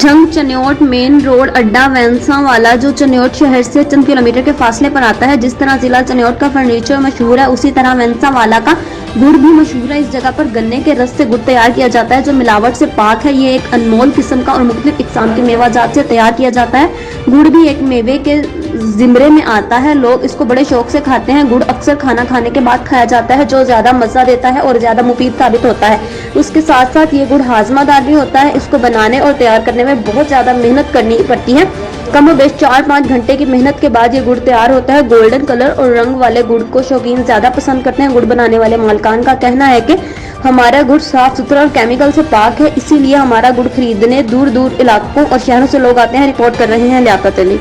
Jhang Chiniot main road अड्डा वैनसां वाला जो चनियोट शहर से चंद किलोमीटर के फासले पर आता है। जिस तरह जिला चनियोट का फर्नीचर मशहूर है, उसी तरह वैनसां वाला का गुड़ भी मशहूर है। इस जगह पर गन्ने के रस से गुड़ तैयार किया जाता है जो मिलावट से पाक है। ये एक अनमोल किस्म का और मुख्तलिफ इकसाम की मेवा जात से तैयार किया जाता है। गुड़ भी एक मेवे के जिम्रे में आता है। लोग इसको बड़े शौक से खाते हैं। गुड़ अक्सर खाना खाने के बाद खाया जाता है जो ज्यादा मजा देता है और ज्यादा मुफीद साबित होता है। उसके साथ साथ ये गुड़ हाजमादार भी होता है। इसको बनाने और तैयार करने में बहुत ज्यादा मेहनत करनी पड़ती है। कम बेश 4-5 घंटे की मेहनत के बाद ये गुड़ तैयार होता है। गोल्डन कलर और रंग वाले गुड़ को शौकीन ज्यादा पसंद करते हैं। गुड़ बनाने वाले मालिकान का कहना है कि हमारा गुड़ साफ सुथरा और केमिकल से पाक है, इसीलिए हमारा गुड़ खरीदने दूर दूर इलाकों और शहरों से लोग आते हैं। रिपोर्ट कर रहे हैं लियाकत अली।